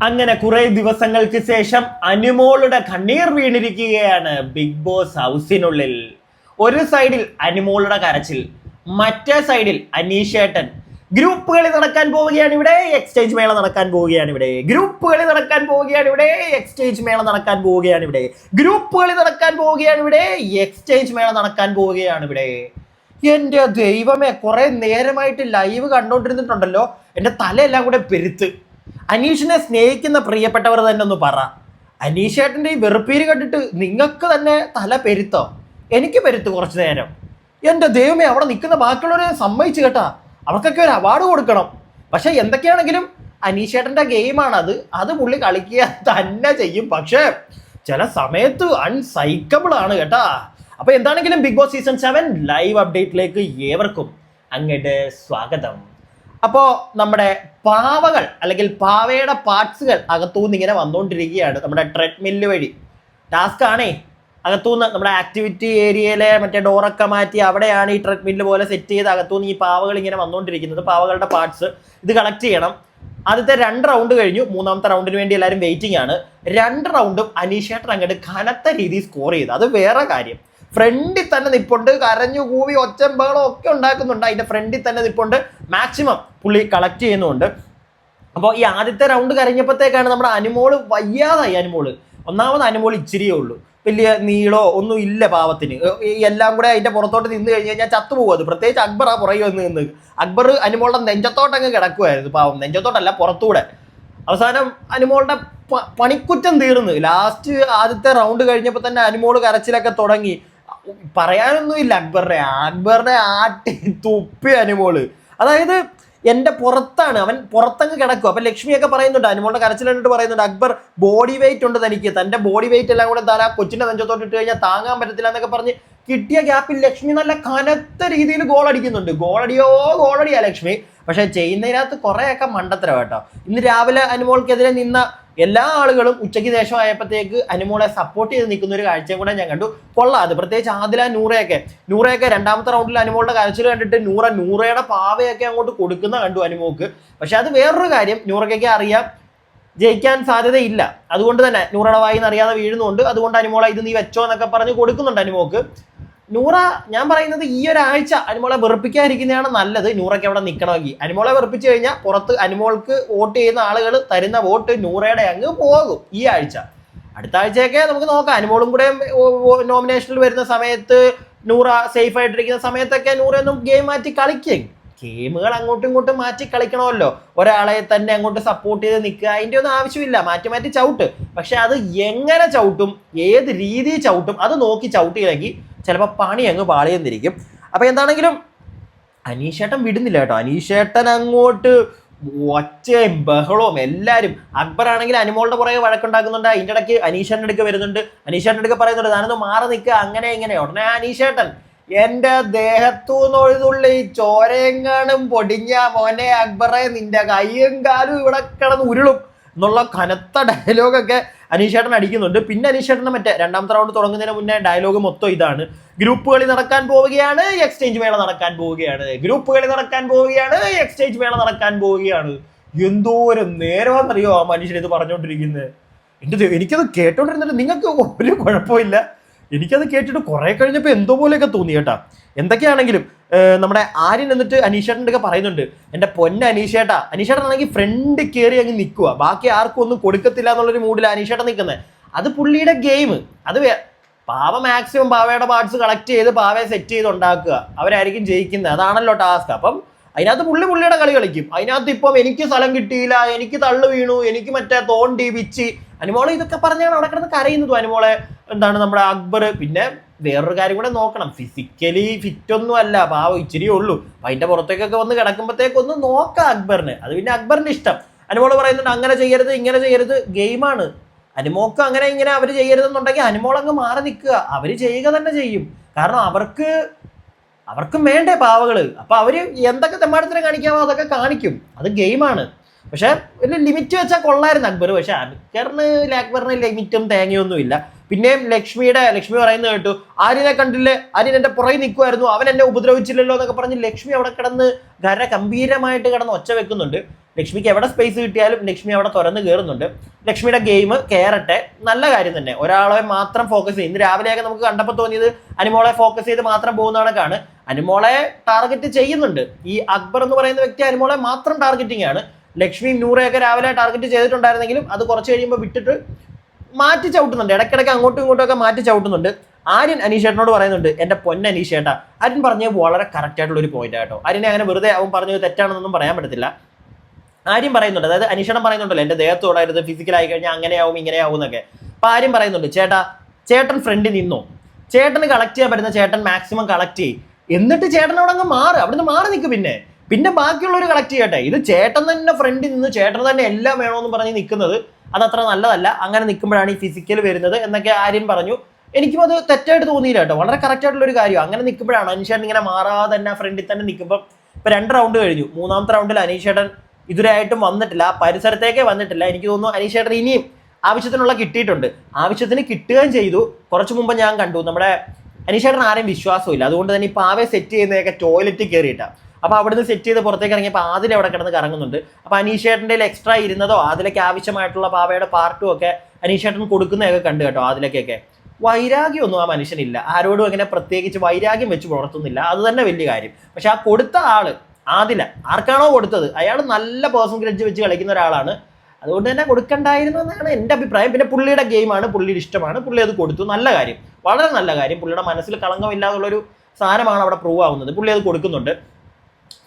അങ്ങനെ കുറെ ദിവസങ്ങൾക്ക് ശേഷം അനുമോളുടെ കണ്ണീർ വീണിരിക്കുകയാണ് ബിഗ് ബോസ് ഹൗസിനുള്ളിൽ. ഒരു സൈഡിൽ അനുമോളുടെ കരച്ചിൽ, മറ്റേ സൈഡിൽ അനീഷേട്ടൻ. ഗ്രൂപ്പ് കളി നടക്കാൻ പോവുകയാണ് ഇവിടെ, എക്സ്ചേഞ്ച് മേള നടക്കാൻ പോവുകയാണ് ഇവിടെ. ഗ്രൂപ്പ് കളി നടക്കാൻ പോവുകയാണ് ഇവിടെ, എക്സ്ചേഞ്ച് മേള നടക്കാൻ പോവുകയാണ് ഇവിടെ. ഗ്രൂപ്പ് കളി നടക്കാൻ പോവുകയാണ് ഇവിടെ, എക്സ്ചേഞ്ച് മേള നടക്കാൻ പോവുകയാണ് ഇവിടെ. എന്റെ ദൈവമേ, കുറെ നേരമായിട്ട് ലൈവ് കണ്ടോണ്ടിരുന്നിട്ടുണ്ടല്ലോ, എന്റെ തലയെല്ലാം കൂടെ പെരുത്ത്. അനീഷിനെ സ്നേഹിക്കുന്ന പ്രിയപ്പെട്ടവർ തന്നെ ഒന്ന് പറ. അനീഷേട്ടൻ്റെ ഈ വെറുപ്പീര് കണ്ടിട്ട് നിങ്ങൾക്ക് തന്നെ തല പെരുത്തോ? എനിക്ക് പെരുത്ത് കുറച്ചു നേരം. എൻ്റെ ദൈവമേ, അവിടെ നിൽക്കുന്ന ബാക്കിയുള്ളവരെ സമ്മതിച്ചു കേട്ടാ, അവർക്കൊക്കെ ഒരു അവാർഡ് കൊടുക്കണം. പക്ഷെ എന്തൊക്കെയാണെങ്കിലും അനീഷേട്ടൻ്റെ ഗെയിമാണ് അത് പുള്ളി കളിക്കുക തന്നെ ചെയ്യും. പക്ഷേ ചില സമയത്ത് അൺസൈക്കബിൾ ആണ് കേട്ടാ. അപ്പൊ എന്താണെങ്കിലും ബിഗ് ബോസ് സീസൺ 7 ലൈവ് അപ്ഡേറ്റിലേക്ക് ഏവർക്കും അങ്ങോട്ട് സ്വാഗതം. അപ്പോൾ നമ്മുടെ പാവകൾ അല്ലെങ്കിൽ പാവയുടെ പാർട്സുകൾ അകത്തുനിന്ന് ഇങ്ങനെ വന്നുകൊണ്ടിരിക്കുകയാണ്. നമ്മുടെ ട്രെഡ്മില്ല് വഴി ടാസ്ക് ആണേ. അകത്തുനിന്ന് നമ്മുടെ ആക്ടിവിറ്റി ഏരിയയിലെ മറ്റേ ഡോറൊക്കെ മാറ്റി അവിടെയാണ് ഈ ട്രെഡ്മില്ല് പോലെ സെറ്റ് ചെയ്ത് അകത്തുനിന്ന് ഈ പാവകൾ ഇങ്ങനെ വന്നുകൊണ്ടിരിക്കുന്നത്. പാവകളുടെ പാർട്സ് ഇത് കളക്ട് ചെയ്യണം. ആദ്യത്തെ 2 റൗണ്ട് കഴിഞ്ഞു. 3ാമത്തെ റൗണ്ടിന് വേണ്ടി എല്ലാവരും വെയിറ്റിംഗ് ആണ്. 2 റൗണ്ടും അനീഷേട്ടൻ അങ്ങോട്ട് കനത്ത രീതിയിൽ സ്കോർ ചെയ്തു. അത് വേറെ കാര്യം. ഫ്രണ്ടിൽ തന്നെ നിപ്പുണ്ട്, കരഞ്ഞു കൂവി ഒച്ചയും ബഹളം ഒക്കെ ഉണ്ടാക്കുന്നുണ്ട്. അതിന്റെ ഫ്രണ്ടിൽ തന്നെ നിപ്പുണ്ട്. മാക്സിമം പുള്ളി കളക്ട് ചെയ്യുന്നുണ്ട്. അപ്പോൾ ഈ ആദ്യത്തെ റൗണ്ട് കഴിഞ്ഞപ്പോഴത്തേക്കാണ് നമ്മുടെ അനുമോള് വയ്യാതായി. ഒന്നാമത് അനുമോൾ ഇച്ചിരിയേ ഉള്ളൂ, വലിയ നീളോ ഒന്നും ഇല്ല പാവത്തിന്. എല്ലാം കൂടെ അതിന്റെ പുറത്തോട്ട് നിന്ന് കഴിഞ്ഞ് കഴിഞ്ഞാൽ ചത്തുപോകും. അത് പ്രത്യേകിച്ച് അക്ബർ ആ പുറകെ വന്ന് നിന്ന് അക്ബർ അനുമോളുടെ നെഞ്ചത്തോട്ടങ്ങ് കിടക്കുമായിരുന്നു. പാവം നെഞ്ചത്തോട്ടല്ല, പുറത്തൂടെ. അവസാനം അനുമോളുടെ പണിക്കുറ്റം തീർന്ന് ലാസ്റ്റ് ആദ്യത്തെ റൗണ്ട് കഴിഞ്ഞപ്പോൾ തന്നെ അനുമോള് കരച്ചിലൊക്കെ തുടങ്ങി. പറയാനൊന്നുമില്ല, അക്ബറിനെ ആട്ടി തുപ്പി അനുമോള്. അതായത് എൻ്റെ പുറത്താണ്, അവൻ പുറത്തങ്ങ് കിടക്കും. അപ്പൊ ലക്ഷ്മിയൊക്കെ പറയുന്നുണ്ട്, അനുമോളുടെ കരച്ചിൽ കണ്ടിട്ട് പറയുന്നുണ്ട്, അക്ബർ ബോഡി വെയിറ്റ് ഉണ്ട് തനിക്ക്, തന്റെ ബോഡി വെയിറ്റ് എല്ലാം കൂടെ താൻ ആ കൊച്ചിന്റെ നെഞ്ചത്തോട്ട് ഇട്ട് കഴിഞ്ഞാൽ താങ്ങാൻ പറ്റത്തില്ല എന്നൊക്കെ പറഞ്ഞ് കിട്ടിയ ഗ്യാപ്പിൽ ലക്ഷ്മി നല്ല കനത്ത രീതിയിൽ ഗോൾ അടിക്കുന്നുണ്ട്. ഗോളടിയാ ലക്ഷ്മി. പക്ഷെ ചെയ്യുന്നതിനകത്ത് കുറെയൊക്കെ മണ്ടത്തരം കേട്ടോ. ഇന്ന് രാവിലെ അനുമോൾക്കെതിരെ നിന്ന എല്ലാ ആളുകളും ഉച്ചയ്ക്ക് ശേഷം ആയപ്പോഴത്തേക്ക് അനുമോളെ സപ്പോർട്ട് ചെയ്ത് നിൽക്കുന്ന ഒരു കാഴ്ചയും കൂടെ ഞാൻ കണ്ടു. കൊള്ളാം. പ്രത്യേകിച്ച് ആദില നൂറയൊക്കെ 2ാമത്തെ റൗണ്ടിൽ അനുമോളുടെ കരച്ചിൽ കണ്ടിട്ട് നൂറയുടെ പാവയൊക്കെ അങ്ങോട്ട് കൊടുക്കുന്ന കണ്ടു അനുമോക്ക്. പക്ഷെ അത് വേറൊരു കാര്യം, നൂറയ്ക്കൊക്കെ അറിയാം ജയിക്കാൻ സാധ്യതയില്ല. അതുകൊണ്ട് തന്നെ നൂറയുടെ വായിന്ന് അറിയാതെ വീഴുന്നുണ്ട്. അതുകൊണ്ട് അനുമോളെ ഇത് നീ വെച്ചോ എന്നൊക്കെ പറഞ്ഞ് കൊടുക്കുന്നുണ്ട് അനുമോക്ക്. നൂറ, ഞാൻ പറയുന്നത് ഈ ഒരാഴ്ച അനുമോളെ വെറുപ്പിക്കാതിരിക്കുന്നതാണ് നല്ലത്. നൂറയ്ക്ക് അവിടെ നിൽക്കണമെങ്കിൽ അനുമോളെ വെറുപ്പിച്ചു കഴിഞ്ഞാൽ പുറത്ത് അനുമോൾക്ക് വോട്ട് ചെയ്യുന്ന ആളുകൾ തരുന്ന വോട്ട് നൂറയുടെ അങ്ങ് പോകും ഈ ആഴ്ച. അടുത്ത ആഴ്ചയൊക്കെ നമുക്ക് നോക്കാം. അനുമോളും കൂടെ നോമിനേഷനിൽ വരുന്ന സമയത്ത്, നൂറ സേഫ് ആയിട്ടിരിക്കുന്ന സമയത്തൊക്കെ നൂറയൊന്നും ഗെയിം മാറ്റി കളിക്കും. ഗെയിമുകൾ അങ്ങോട്ടും ഇങ്ങോട്ടും മാറ്റി കളിക്കണമല്ലോ. ഒരാളെ തന്നെ അങ്ങോട്ട് സപ്പോർട്ട് ചെയ്ത് നിൽക്കുക, അതിൻ്റെ ഒന്നും ആവശ്യമില്ല. മാറ്റി ചവിട്ട്. പക്ഷെ അത് എങ്ങനെ ചവിട്ടും, ഏത് രീതിയിൽ ചവിട്ടും, അത് നോക്കി ചവിട്ടിയില്ലെങ്കിൽ ചിലപ്പോൾ പണി അങ്ങ് പാളിയെന്നിരിക്കും. അപ്പൊ എന്താണെങ്കിലും അനീഷേട്ടൻ വിടുന്നില്ല കേട്ടോ. അനീഷേട്ടൻ അങ്ങോട്ട് ഒച്ചയും ബഹളവും എല്ലാവരും. അക്ബർ ആണെങ്കിൽ അനുമോളുടെ പുറകെ വഴക്കുണ്ടാക്കുന്നുണ്ട്. അതിൻ്റെ ഇടയ്ക്ക് അനീഷേട്ടൻ്റെ അടുക്ക് വരുന്നുണ്ട്. അനീഷേട്ടൻ്റെ അടുക്ക് പറയുന്നുണ്ട്, ഞാനൊന്ന് മാറി നിൽക്കുക, അങ്ങനെ ഇങ്ങനെ. ഉടനെ അനീഷേട്ടൻ, എന്റെ ദേഹത്തൂന്ന് ഒഴുതുള്ളി ചോരയെങ്ങാനും പൊടിഞ്ഞ മോനെ അക്ബറെ, നിന്റെ കയ്യും കാലും ഇവിടെ കിടന്ന് ഉരുളും എന്നുള്ള കനത്ത ഡയലോഗൊക്കെ അനീഷേട്ടൻ അടിക്കുന്നുണ്ട്. പിന്നെ അനീഷേട്ടൻ്റെ മറ്റേ 2ാമത്തെ റൗണ്ട് തുടങ്ങുന്നതിന് മുന്നേ ഡയലോഗ് മൊത്തം ഇതാണ്: ഗ്രൂപ്പ് കളി നടക്കാൻ പോവുകയാണ്, എക്സ്ചേഞ്ച് മേള നടക്കാൻ പോവുകയാണ്. ഗ്രൂപ്പ് കളി നടക്കാൻ പോവുകയാണ്, എക്സ്ചേഞ്ച് മേള നടക്കാൻ പോവുകയാണ്. എന്തോരം നേരമാണെന്നറിയോ ആ മനുഷ്യൻ ഇത് പറഞ്ഞുകൊണ്ടിരിക്കുന്നത്. എനിക്കത് കേട്ടോണ്ടിരുന്നിട്ട് നിങ്ങൾക്ക് ഒരു കുഴപ്പമില്ല. എനിക്കത് കേട്ടിട്ട് കുറെ കഴിഞ്ഞപ്പോൾ എന്തോ പോലെയൊക്കെ തോന്നി കേട്ടാ. എന്തൊക്കെയാണെങ്കിലും നമ്മുടെ ആര്യൻ എന്നിട്ട് അനീഷേട്ടൻ്റെ ഒക്കെ പറയുന്നുണ്ട്, എൻ്റെ പൊന്ന അനീഷേട്ടനാണെങ്കിൽ ഫ്രണ്ട് കയറി അങ്ങ് നിൽക്കുക, ബാക്കി ആർക്കും ഒന്നും കൊടുക്കത്തില്ല എന്നുള്ളൊരു മൂഡിൽ അനീഷേട്ടൻ നിൽക്കുന്നത്. അത് പുള്ളിയുടെ ഗെയിം. അത് പാവ മാക്സിമം പാവയുടെ പാർട്സ് കളക്ട് ചെയ്ത് പാവയെ സെറ്റ് ചെയ്ത് ഉണ്ടാക്കുക, അവരായിരിക്കും ജയിക്കുന്നത്. അതാണല്ലോ ടാസ്ക്. അപ്പം അതിനകത്ത് പുള്ളിയുടെ കളി കളിക്കും. അതിനകത്ത് ഇപ്പം എനിക്ക് സ്ഥലം കിട്ടിയില്ല, എനിക്ക് തള്ളു വീണു, എനിക്ക് മറ്റേ തോണ്ടി വിച്ച്, അനുമോളെ ഇതൊക്കെ പറഞ്ഞാണ് അവിടെ കിടന്ന് കരയുന്നത്. അനുമോളെ എന്താണ് നമ്മുടെ അക്ബർ. പിന്നെ വേറൊരു കാര്യം കൂടെ നോക്കണം, ഫിസിക്കലി ഫിറ്റ് ഒന്നും അല്ല, പാവം ഇച്ചിരിയേ ഉള്ളൂ. അതിന്റെ പുറത്തേക്കൊക്കെ വന്ന് കിടക്കുമ്പോഴത്തേക്കൊന്ന് നോക്കാം അക്ബറിന്. അത് പിന്നെ അക്ബറിന്റെ ഇഷ്ടം. അനുമോള് പറയുന്നുണ്ട്, അങ്ങനെ ചെയ്യരുത്, ഇങ്ങനെ ചെയ്യരുത്, ഗെയിമാണ്. അനുമോക്ക് അങ്ങനെ ഇങ്ങനെ അവർ ചെയ്യരുതെന്നുണ്ടെങ്കിൽ അനുമോളങ്ങ് മാറി നിൽക്കുക. അവര് ചെയ്യുക തന്നെ ചെയ്യും. കാരണം അവർക്കും വേണ്ടേ പാവകള്. അപ്പൊ അവര് എന്തൊക്കെ തെമ്മാടത്തിനെ കാണിക്കാമോ അതൊക്കെ കാണിക്കും. അത് ഗെയിമാണ്. പക്ഷെ ഒരു ലിമിറ്റ് വെച്ചാൽ കൊള്ളായിരുന്നു അക്ബർ. പക്ഷെ അക്ബറിന് ലിമിറ്റും തേങ്ങയൊന്നും ഇല്ല. പിന്നെയും ലക്ഷ്മി പറയുന്നത് കേട്ടു, ആര്യനെ കണ്ടില്ലേ, ആര്യൻ എന്റെ പുറകെ നിൽക്കുമായിരുന്നു, അവൻ എന്നെ ഉപദ്രവിച്ചില്ലല്ലോ എന്നൊക്കെ പറഞ്ഞ് ലക്ഷ്മി അവിടെ കിടന്ന് ഗംഭീരമായിട്ട് കിടന്ന് ഒച്ച വെക്കുന്നുണ്ട്. ലക്ഷ്മിക്ക് എവിടെ സ്പേസ് കിട്ടിയാലും ലക്ഷ്മി അവിടെ തുറന്ന് കയറുന്നുണ്ട്. ലക്ഷ്മിയുടെ ഗെയിം കയറട്ടെ, നല്ല കാര്യം തന്നെ. ഒരാളെ മാത്രം ഫോക്കസ് ചെയ്യും. ഇന്ന് രാവിലെയൊക്കെ നമുക്ക് കണ്ടപ്പോൾ തോന്നിയത് അനുമോളെ ഫോക്കസ് ചെയ്ത് മാത്രം പോകുന്ന കണക്കാണ്. അനുമോളെ ടാർഗറ്റ് ചെയ്യുന്നുണ്ട്. ഈ അക്ബർ എന്ന് പറയുന്ന വ്യക്തി അനുമോളെ മാത്രം ടാർഗറ്റിംഗ് ആണ്. ലക്ഷ്മിയും നൂറയൊക്കെ രാവിലെ ടാർഗറ്റ് ചെയ്തിട്ടുണ്ടായിരുന്നെങ്കിലും അത് കുറച്ച് കഴിയുമ്പോൾ വിട്ടിട്ട് മാറ്റി ചവിട്ടുന്നുണ്ട്. ഇടയ്ക്കിടയ്ക്ക് അങ്ങോട്ടും ഇങ്ങോട്ടും ഒക്കെ മാറ്റി ചവിട്ടുന്നുണ്ട്. ആര്യൻ അനീഷേട്ടനോട് പറയുന്നുണ്ട്, എന്റെ പൊന്ന അനീഷേട്ടാ. ആര്യൻ പറഞ്ഞത് വളരെ കറക്റ്റ് ആയിട്ടുള്ള ഒരു പോയിന്റ് ആട്ടോ. ആര്യനെ അങ്ങനെ വെറുതെ അവൻ പറഞ്ഞത് തെറ്റാണെന്നൊന്നും പറയാൻ പറ്റത്തില്ല. ആര്യം പറയുന്നുണ്ട്, അതായത് അനീഷേട്ടൻ പറയുന്നുണ്ടല്ലോ എന്റെ ദേഹത്തോടായിരുന്നു, ഫിസിക്കലായി കഴിഞ്ഞാൽ അങ്ങനെയാവും ഇങ്ങനെയാവും എന്നൊക്കെ. അപ്പൊ ആര്യം പറയുന്നുണ്ട്, ചേട്ടൻ ഫ്രണ്ടിൽ നിന്നോ, ചേട്ടന് കളക്ട് ചെയ്യാൻ പറ്റുന്ന ചേട്ടൻ മാക്സിമം കളക്ട് ചെയ്യും, എന്നിട്ട് ചേട്ടൻ അവിടെ അങ്ങ് അവിടുന്ന് മാറി നിൽക്കും, പിന്നെ ബാക്കിയുള്ളവർ കളക്ട് ചെയ്യട്ടെ. ഇത് ചേട്ടൻ തന്നെ ഫ്രണ്ടിൽ നിന്ന് ചേട്ടൻ തന്നെ എല്ലാം വേണമെന്ന് പറഞ്ഞ് നിൽക്കുന്നത് അതത്ര നല്ലതല്ല. അങ്ങനെ നിൽക്കുമ്പോഴാണ് ഈ ഫിസിക്കൽ വരുന്നത് എന്നൊക്കെ ആര്യം പറഞ്ഞു. എനിക്കും അത് തെറ്റായിട്ട് തോന്നിയില്ല കേട്ടോ. വളരെ കറക്റ്റ് ആയിട്ടുള്ള ഒരു കാര്യം. അങ്ങനെ നിൽക്കുമ്പോഴാണ് അനീഷേട്ടൻ ഇങ്ങനെ മാറാതെ തന്നെ ഫ്രണ്ടിൽ തന്നെ നിൽക്കുമ്പോൾ. ഇപ്പൊ 2 റൗണ്ട് കഴിഞ്ഞു. 3ാമത്തെ റൗണ്ടിൽ അനീഷേട്ടൻ ഇതുവരെയായിട്ടും വന്നിട്ടില്ല, പരിസരത്തേക്കേ വന്നിട്ടില്ല. എനിക്ക് തോന്നുന്നു അനീഷേട്ടൻ ഇനിയും ആവശ്യത്തിനുള്ള കിട്ടിയിട്ടുണ്ട്, ആവശ്യത്തിന് കിട്ടുകയും ചെയ്തു. കുറച്ചു മുമ്പ് ഞാൻ കണ്ടു നമ്മുടെ അനീഷേട്ടൻ ആരെയും വിശ്വാസമില്ല. അതുകൊണ്ട് തന്നെ ഈ പാവയെ സെറ്റ് ചെയ്യുന്നതൊക്കെ ടോയ്ലറ്റിൽ കയറിയിട്ടാണ്. അപ്പോൾ അവിടുന്ന് സെറ്റ് ചെയ്ത് പുറത്തേക്ക് ഇറങ്ങിയപ്പോൾ ആദില അവിടെ കിടന്ന് കറങ്ങുന്നുണ്ട്. അപ്പോൾ അനീഷേട്ടൻ്റെ എക്സ്ട്രാ ഇരുന്നതോ അതിലേക്ക് ആവശ്യമായിട്ടുള്ള പാവയുടെ പാർട്ടും ഒക്കെ അനീഷേട്ടൻ കൊടുക്കുന്നതൊക്കെ കണ്ടു കേട്ടോ. അതിലേക്കൊക്കെ വൈരാഗ്യമൊന്നും ആ മനുഷ്യനില്ല, ആരോടും അങ്ങനെ പ്രത്യേകിച്ച് വൈരാഗ്യം വെച്ച് പുലർത്തുന്നില്ല. അത് തന്നെ വലിയ കാര്യം. പക്ഷെ ആ കൊടുത്ത ആള് ആദില, ആർക്കാണോ കൊടുത്തത് അയാൾ നല്ല പേഴ്സൺ ഗ്രഡ്ജ് വെച്ച് കളിക്കുന്ന ഒരാളാണ്. അതുകൊണ്ട് തന്നെ കൊടുക്കണ്ടായിരുന്നു എന്നാണ് എൻ്റെ അഭിപ്രായം. പിന്നെ പുള്ളിയുടെ ഗെയിമാണ്, പുള്ളിയുടെ ഇഷ്ടമാണ്, പുള്ളി അത് കൊടുത്തു, നല്ല കാര്യം, വളരെ നല്ല കാര്യം. പുള്ളിയുടെ മനസ്സിൽ കളങ്കമില്ലാതുള്ളൊരു സാധനമാണ് അവിടെ പ്രൂവ് ആവുന്നത്. പുള്ളി അത് കൊടുക്കുന്നുണ്ട്.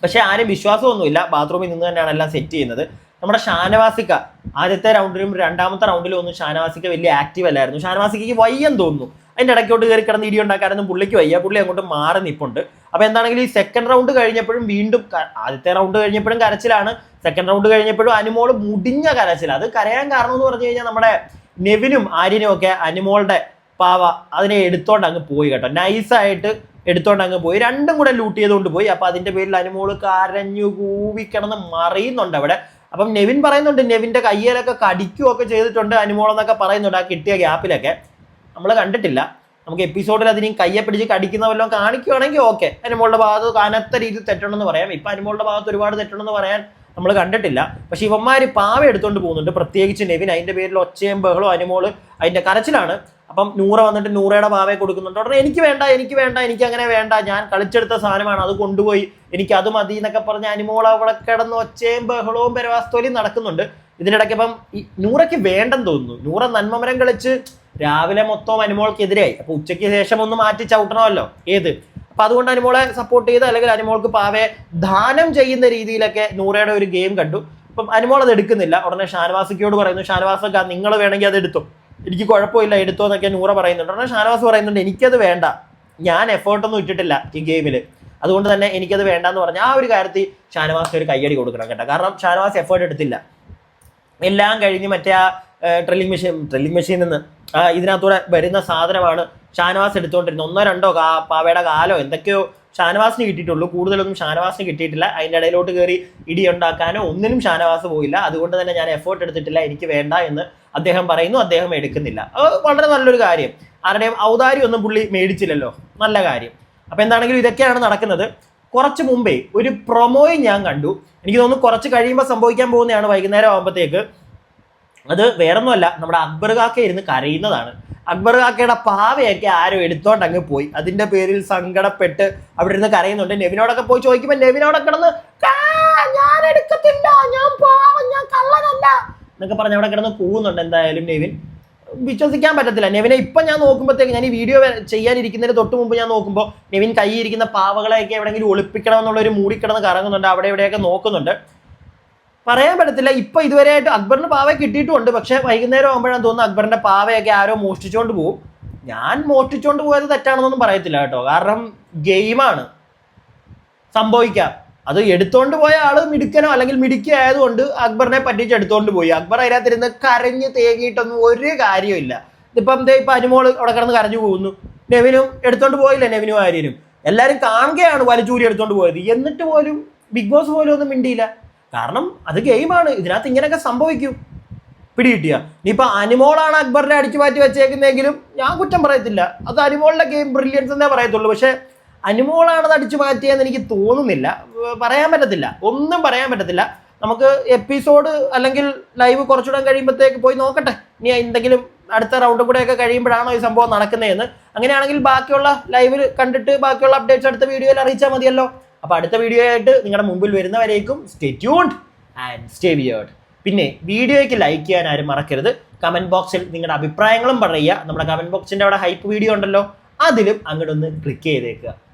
പക്ഷെ ആരും വിശ്വാസമൊന്നുമില്ല, ബാത്റൂമിൽ നിന്ന് തന്നെയാണ് എല്ലാം സെറ്റ് ചെയ്യുന്നത്. നമ്മുടെ ഷാനവാസിക്ക ആദ്യത്തെ റൗണ്ടിലും 2ാമത്തെ റൗണ്ടിലും ഒന്നും ഷാനവാസിക്ക വലിയ ആക്റ്റീവ് അല്ലായിരുന്നു. ഷാനവാസിക്ക് വയ്യെന്ന് തോന്നുന്നു. അതിൻ്റെ ഇടയ്ക്കോട്ട് കയറി കിടന്ന് ഇടി ഉണ്ടാക്കാനൊന്നും പുള്ളിക്ക് വയ്യ. പുള്ളി അങ്ങോട്ട് മാറി നിൽപ്പുണ്ട്. അപ്പോൾ എന്താണെങ്കിലും ഈ 2nd റൗണ്ട് കഴിഞ്ഞപ്പോഴും വീണ്ടും, ആദ്യത്തെ റൗണ്ട് കഴിഞ്ഞപ്പോഴും കരച്ചിലാണ്, 2nd റൗണ്ട് കഴിഞ്ഞപ്പോഴും അനുമോള് മുടിഞ്ഞ കരച്ചിൽ. അത് കരയാൻ കാരണം എന്ന് പറഞ്ഞു കഴിഞ്ഞാൽ നമ്മുടെ നെവിനും ആര്യനും ഒക്കെ അനുമോളുടെ പാവ അതിനെ എടുത്തോണ്ട് അങ്ങ് പോയി കേട്ടോ. നൈസായിട്ട് എടുത്തോണ്ട് അങ്ങ് പോയി, രണ്ടും കൂടെ ലൂട്ട് ചെയ്തുകൊണ്ട് പോയി. അപ്പൊ അതിന്റെ പേരിൽ അനുമോള് കരഞ്ഞു കൂവിക്കിടന്ന് മറിയുന്നുണ്ട് അവിടെ. അപ്പം നെവിൻ പറയുന്നുണ്ട്, നെവിന്റെ കയ്യിലൊക്കെ കടിക്കുകയൊക്കെ ചെയ്തിട്ടുണ്ട് അനുമോൾ എന്നൊക്കെ പറയുന്നുണ്ട്. ആ കിട്ടിയ ഗ്യാപ്പിലൊക്കെ നമ്മൾ കണ്ടിട്ടില്ല. നമുക്ക് എപ്പിസോഡിൽ അതിനെയും കയ്യെ പിടിച്ച് കടിക്കുന്ന വല്ലതും കാണിക്കുകയാണെങ്കിൽ ഓക്കെ, അനുമോളുടെ ഭാഗത്ത് കനത്ത രീതിയിൽ തെറ്റുണ്ടെന്ന് പറയാം. ഇപ്പൊ അനുമോളുടെ ഭാഗത്ത് ഒരുപാട് തെറ്റുണ്ടെന്ന് പറയാൻ നമ്മൾ കണ്ടിട്ടില്ല. പക്ഷെ ഇവന്മാര് പാവ എടുത്തോണ്ട് പോകുന്നുണ്ട്, പ്രത്യേകിച്ച് നെവിൻ. അതിന്റെ പേരിൽ ഒച്ചയും ബഹളവും, അനുമോള് അതിന്റെ കരച്ചിലാണ്. അപ്പം നൂറ വന്നിട്ട് നൂറയുടെ പാവയെ കൊടുക്കുന്നുണ്ട്. ഉടനെ എനിക്ക് വേണ്ട, എനിക്ക് അങ്ങനെ വേണ്ട, ഞാൻ കളിച്ചെടുത്ത സാധനമാണ്, അത് കൊണ്ടുപോയി, എനിക്ക് അത് മതി എന്നൊക്കെ പറഞ്ഞ് അനുമോൾ അവിടെ കിടന്ന് ഒച്ചയും ബഹളവും പെരവാസ്തോലിയും നടക്കുന്നുണ്ട്. ഇതിനിടയ്ക്ക് ഇപ്പം ഈ നൂറയ്ക്ക് വേണ്ടെന്ന് തോന്നുന്നു. നൂറ നന്മമരം കളിച്ച് രാവിലെ മൊത്തം അനുമോൾക്കെതിരായി. അപ്പൊ ഉച്ചയ്ക്ക് ശേഷം ഒന്ന് മാറ്റി ചവിട്ടണമല്ലോ ഏത്. അപ്പൊ അതുകൊണ്ട് അനുമോളെ സപ്പോർട്ട് ചെയ്ത്, അല്ലെങ്കിൽ അനുമോൾക്ക് പാവയെ ദാനം ചെയ്യുന്ന രീതിയിലൊക്കെ നൂറയുടെ ഒരു ഗെയിം കണ്ടു. അപ്പം അനുമോൾ അത് എടുക്കുന്നില്ല. ഉടനെ ഷാനവാസിക്കോട് പറയുന്നു, ഷാനവാസൊക്കെ നിങ്ങൾ വേണമെങ്കിൽ അത് എടുത്തോ, എനിക്ക് കുഴപ്പമില്ല, എടുത്തോ എന്നൊക്കെ നൂറ പറയുന്നുണ്ട്. ഉടനെ ഷാനവാസ് പറയുന്നുണ്ട്, എനിക്കത് വേണ്ട, ഞാൻ എഫേർട്ടൊന്നും ഇട്ടിട്ടില്ല ഈ ഗെയിമിൽ, അതുകൊണ്ട് തന്നെ എനിക്കത് വേണ്ടെന്ന് പറഞ്ഞ ആ ഒരു കാര്യത്തിൽ ഷാനവാസ് ഒരു കയ്യടി കൊടുക്കണം കേട്ടോ. കാരണം ഷാനവാസ് എഫേർട്ട് എടുത്തില്ല. എല്ലാം കഴിഞ്ഞ് മറ്റേ ആ ട്രെല്ലിംഗ് മെഷീനിൽ നിന്ന് ഇതിനകത്തൂടെ വരുന്ന സാധനമാണ് ഷാനവാസ് എടുത്തുകൊണ്ടിരുന്നത്. 1 2 പാവയുടെ കാലോ എന്തൊക്കെയോ ഷാനവാസിന് കിട്ടിയിട്ടുള്ളൂ, കൂടുതലൊന്നും ഷാനവാസിന് കിട്ടിയിട്ടില്ല. അതിൻ്റെ ഇടയിലോട്ട് കയറി ഇടി ഉണ്ടാക്കാനോ ഒന്നിനും ഷാനവാസ് പോയില്ല. അതുകൊണ്ട് തന്നെ ഞാൻ എഫേർട്ട് എടുത്തിട്ടില്ല, എനിക്ക് വേണ്ട എന്ന് അദ്ദേഹം പറയുന്നു. അദ്ദേഹം എടുക്കുന്നില്ല. വളരെ നല്ലൊരു കാര്യം. ആരുടെയും ഔദാര്യം ഒന്നും പുള്ളി മേടിച്ചില്ലല്ലോ, നല്ല കാര്യം. അപ്പൊ എന്താണെങ്കിലും ഇതൊക്കെയാണ് നടക്കുന്നത്. കുറച്ച് മുമ്പേ ഒരു പ്രൊമോയും ഞാൻ കണ്ടു. എനിക്ക് തോന്നുന്നു കുറച്ച് കഴിയുമ്പോൾ സംഭവിക്കാൻ പോകുന്നതാണ്, വൈകുന്നേരം ആകുമ്പോഴത്തേക്ക്. അത് വേറൊന്നുമല്ല, നമ്മുടെ അക്ബർ കാക്ക ഇരുന്ന് കരയുന്നതാണ്. അക്ബർ കാക്കയുടെ പാവയൊക്കെ ആരോ എടുത്തോണ്ട് അങ്ങ് പോയി. അതിന്റെ പേരിൽ സങ്കടപ്പെട്ട് അവിടെ ഇരുന്ന് കരയുന്നുണ്ട്. നെവിനോടൊക്കെ പോയി ചോദിക്കുമ്പോൾ നെവിനോടെ കിടന്ന് ഞാൻ എടുക്കത്തില്ല, ഞാൻ പാവം, ഞാൻ കള്ളനല്ല എന്നൊക്കെ പറഞ്ഞ് അവിടെ കിടന്ന് കൂവുന്നുണ്ട്. എന്തായാലും നെവിൻ വിശ്വസിക്കാൻ പറ്റത്തില്ല. നെവിനെ ഇപ്പം ഞാൻ നോക്കുമ്പോഴത്തേക്ക്, ഞാൻ ഈ വീഡിയോ ചെയ്യാനിരിക്കുന്നതിന് തൊട്ട് മുമ്പ് ഞാൻ നോക്കുമ്പോൾ നെവിൻ കൈയിരിക്കുന്ന പാവകളെയൊക്കെ എവിടെയെങ്കിലും ഒളിപ്പിക്കണം എന്നുള്ളൊരു മൂടിക്കിടന്ന് കറങ്ങുന്നുണ്ട്, അവിടെ ഇവിടെയൊക്കെ നോക്കുന്നുണ്ട്. പറയാൻ പറ്റത്തില്ല. ഇപ്പൊ ഇതുവരെയായിട്ട് അക്ബറിന് പാവ കിട്ടിയിട്ടുമുണ്ട്. പക്ഷെ വൈകുന്നേരം ആകുമ്പോഴാണ് തോന്നുന്നു അക്ബറിന്റെ പാവയൊക്കെ ആരോ മോഷ്ടിച്ചോണ്ട് പോകും. ഞാൻ മോഷ്ടിച്ചോണ്ട് പോയത് തെറ്റാണെന്നൊന്നും പറയത്തില്ല കേട്ടോ. കാരണം ഗെയിമാണ്, സംഭവിക്കാം. അത് എടുത്തോണ്ട് പോയ ആള് മിടുക്കനോ അല്ലെങ്കിൽ മിടുക്കി ആയതുകൊണ്ട് അക്ബറിനെ പറ്റിച്ച് എടുത്തോണ്ട് പോയി. അക്ബർ അതിനകത്തിരുന്ന് കരഞ്ഞ് തേങ്ങിയിട്ടൊന്നും ഒരു കാര്യമില്ല. ഇപ്പം ഇപ്പൊ അനുമോള് അവിടെ കിടന്ന് കരഞ്ഞു പോകുന്നു, നെവിനും എടുത്തോണ്ട് പോയില്ല. നെവിനും ആര്യനും എല്ലാരും കാണുകയാണ് വലിച്ചൂരി എടുത്തോണ്ട് പോയത്. എന്നിട്ട് പോലും ബിഗ് ബോസ് പോലും ഒന്നും മിണ്ടിയില്ല. കാരണം അത് ഗെയിമാണ്, ഇതിനകത്ത് ഇങ്ങനെയൊക്കെ സംഭവിക്കും. പിടികിട്ടിയ ഇനിയിപ്പോൾ അനിമോളാണ് അക്ബറിനെ അടിച്ചു മാറ്റി വെച്ചേക്കുന്നതെങ്കിലും ഞാൻ കുറ്റം പറയത്തില്ല, അത് അനിമോളുടെ ഗെയിം ബ്രില്യൻസ് എന്നേ പറയത്തുള്ളൂ. പക്ഷേ അനിമോളാണ് അത് അടിച്ചു മാറ്റിയെന്ന് എനിക്ക് തോന്നുന്നില്ല. പറയാൻ പറ്റത്തില്ല, ഒന്നും പറയാൻ പറ്റത്തില്ല. നമുക്ക് എപ്പിസോഡ് അല്ലെങ്കിൽ ലൈവ് കുറച്ചുകൂടെ കഴിയുമ്പോഴത്തേക്ക് പോയി നോക്കട്ടെ, ഇനി എന്തെങ്കിലും അടുത്ത റൗണ്ട് കൂടെയൊക്കെ കഴിയുമ്പോഴാണോ ഈ സംഭവം നടക്കുന്നതെന്ന്. അങ്ങനെയാണെങ്കിൽ ബാക്കിയുള്ള ലൈവിൽ കണ്ടിട്ട് ബാക്കിയുള്ള അപ്ഡേറ്റ്സ് അടുത്ത വീഡിയോയിൽ അറിയിച്ചാൽ മതിയല്ലോ. അപ്പോൾ അടുത്ത വീഡിയോ ആയിട്ട് നിങ്ങളുടെ മുമ്പിൽ വരുന്നവരേക്കും stay tuned and stay weird. പിന്നെ വീഡിയോയ്ക്ക് ലൈക്ക് ചെയ്യാൻ ആരും മറക്കരുത്. കമന്റ് ബോക്സിൽ നിങ്ങളുടെ അഭിപ്രായങ്ങളും പറയുക. നമ്മുടെ കമന്റ് ബോക്സിന്റെ അവിടെ ഹൈപ്പ് വീഡിയോ ഉണ്ടല്ലോ, അതിലും അങ്ങോട്ടൊന്ന് ക്ലിക്ക് ചെയ്തേക്കുക.